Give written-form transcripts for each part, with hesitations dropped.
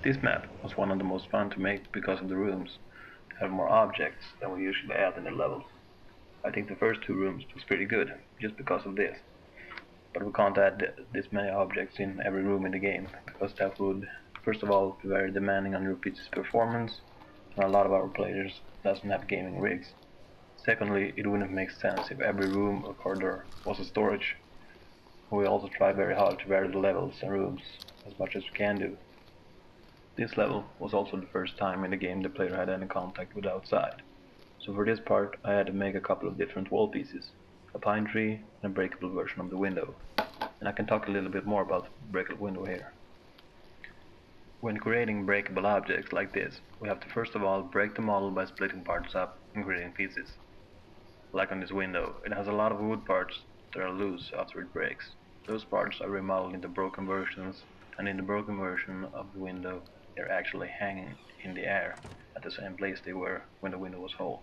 This map was one of the most fun to make because of the rooms have more objects than we usually add in the levels. I think the first two rooms was pretty good, just because of this. But we can't add this many objects in every room in the game, because that would, first of all, be very demanding on your PC's performance, and a lot of our players doesn't have gaming rigs. Secondly, it wouldn't make sense if every room or corridor was a storage. We also try very hard to vary the levels and rooms as much as we can do. This level was also the first time in the game the player had any contact with the outside. So for this part I had to make a couple of different wall pieces, a pine tree and a breakable version of the window. And I can talk a little bit more about the breakable window here. When creating breakable objects like this, we have to first of all break the model by splitting parts up and creating pieces. Like on this window, it has a lot of wood parts that are loose after it breaks. Those parts are remodeled into broken versions, and in the broken version of the window they're actually hanging in the air at the same place they were when the window was whole.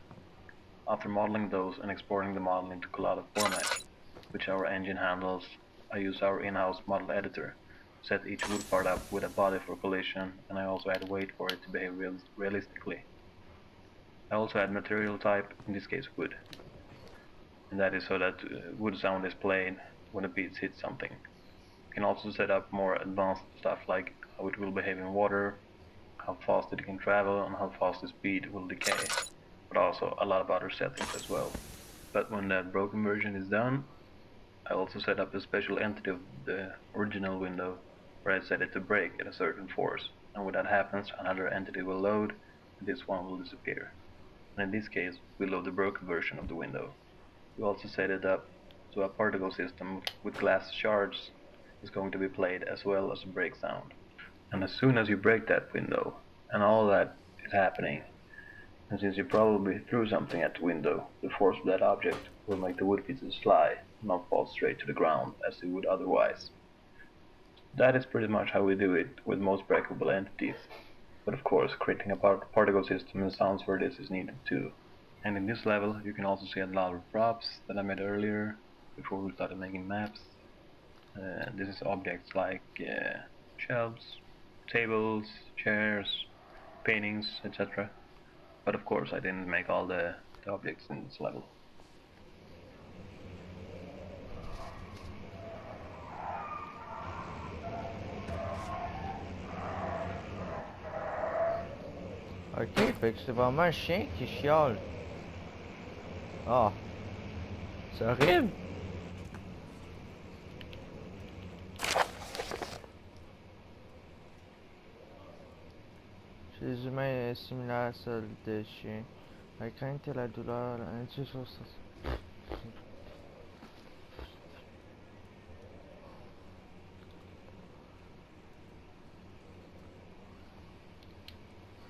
After modeling those and exporting the model into collage format, which our engine handles, I use our in-house model editor to set each wood part up with a body for collision, and I also add weight for it to behave realistically. I also add material type, in this case wood, and that is so that wood sound is played when the beats hit something. You can also set up more advanced stuff like how it will behave in water, how fast it can travel, and how fast the speed will decay, but also a lot of other settings as well. But when that broken version is done, I also set up a special entity of the original window where I set it to break at a certain force, and when that happens another entity will load and this one will disappear. And in this case we load the broken version of the window. We also set it up so a particle system with glass shards is going to be played as well as a break sound. And as soon as you break that window, and all that is happening, and since you probably threw something at the window, the force of that object will make the wood pieces slide, not fall straight to the ground as they would otherwise. That is pretty much how we do it with most breakable entities, but of course creating a particle system and sounds for this is needed too. And in this level you can also see a lot of props that I made earlier, before we started making maps. This is objects like shelves, tables, chairs, paintings, etc. But of course I didn't make all the objects in this level. Ok, fait que c'est vraiment un chien qui chiale. Ah, c'est horrible. Chez les humains est similaire à celle des chiens. La crainte et la douleur induisent au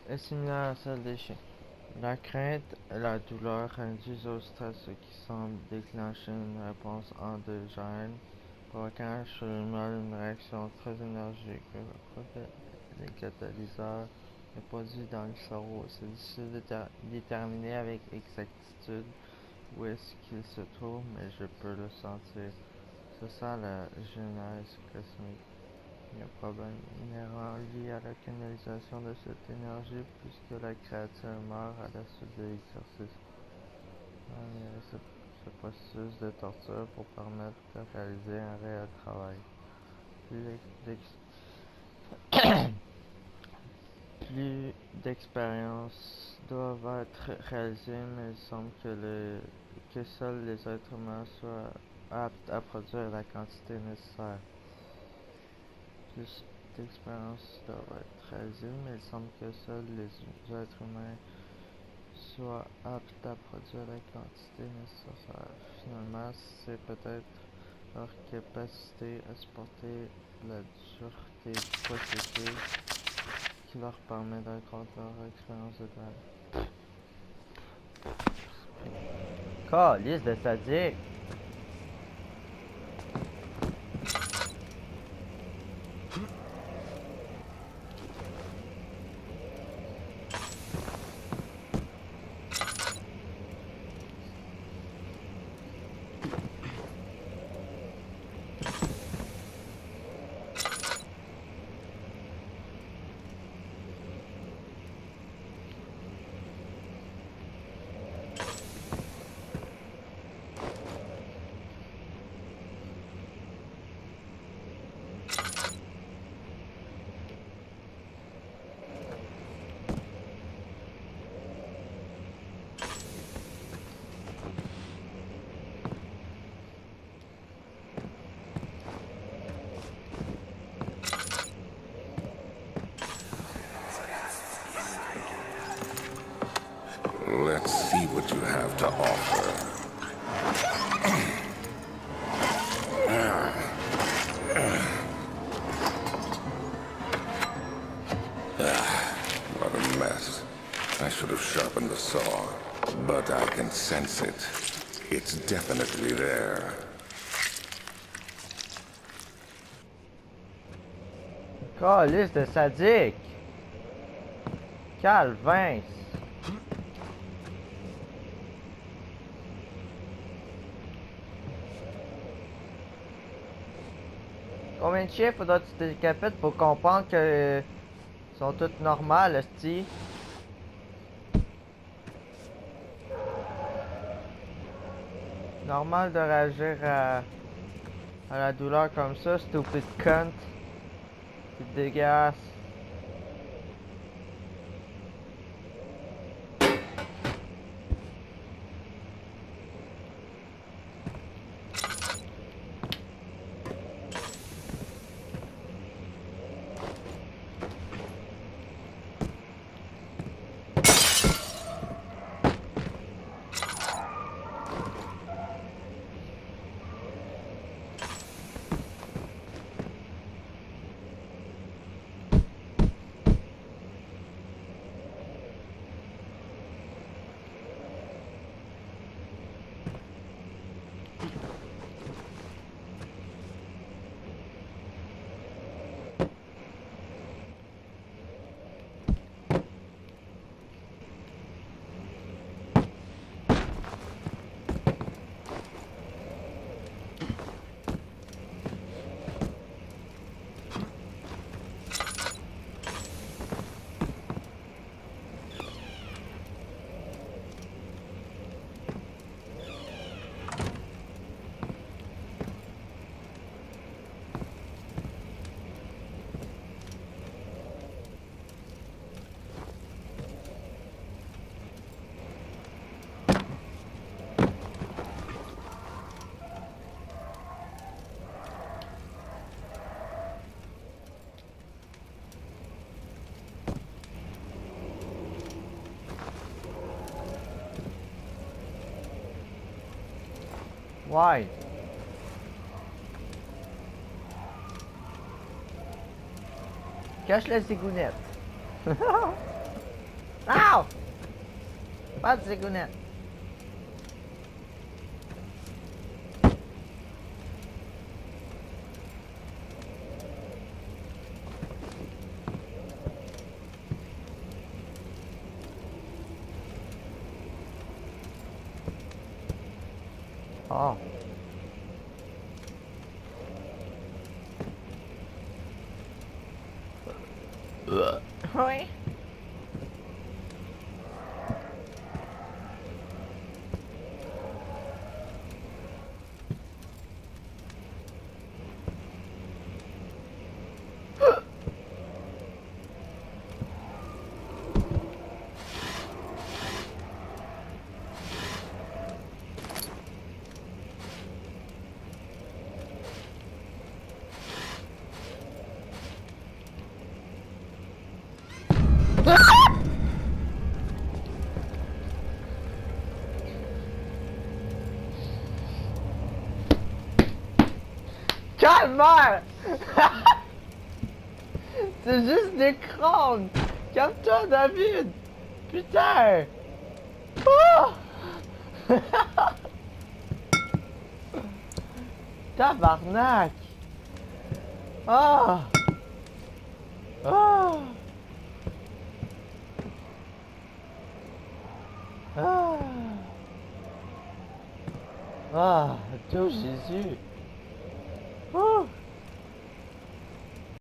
est similaire à celle des chiens. La crainte et la douleur induisent au stress, ce qui semble déclencher une réponse endogène, provoquant chez l'humain une réaction très énergique. Les catalyseurs est produit dans le cerveau. C'est difficile de déterminer avec exactitude où est-ce qu'il se trouve, mais je peux le sentir. C'est ça la genèse cosmique. Il y a un problème inhérent lié à la canalisation de cette énergie puisque la créature meurt à la suite de l'exercice. Ce processus de torture pour permettre de réaliser un réel travail. Plus d'expériences doivent être réalisées, mais il semble que seuls les êtres humains soient aptes à produire la quantité nécessaire. Plus d'expériences doivent être réalisées, mais il semble que seuls les êtres humains soient aptes à produire la quantité nécessaire. Finalement, c'est peut-être leur capacité à supporter la dureté du processus qui leur permet d'accroître leur expérience de travail. Calice de sadique! sense it. It's definitely there. Calice de sadique! Calvin! Combien de chiens faudra que tu te décapites pour comprendre que sont toutes normales, esti? Normal de réagir à la douleur comme ça, stupid cunt. C'est dégueulasse. Why? Cache la zigounette. Ow! Pas de zigounette. Oh. Oui. Calme! C'est juste des crânes! Calme-toi, David! Putain! Oh! Tabarnak! Ah! Ah! Ah! Ah! Dieu Jésus!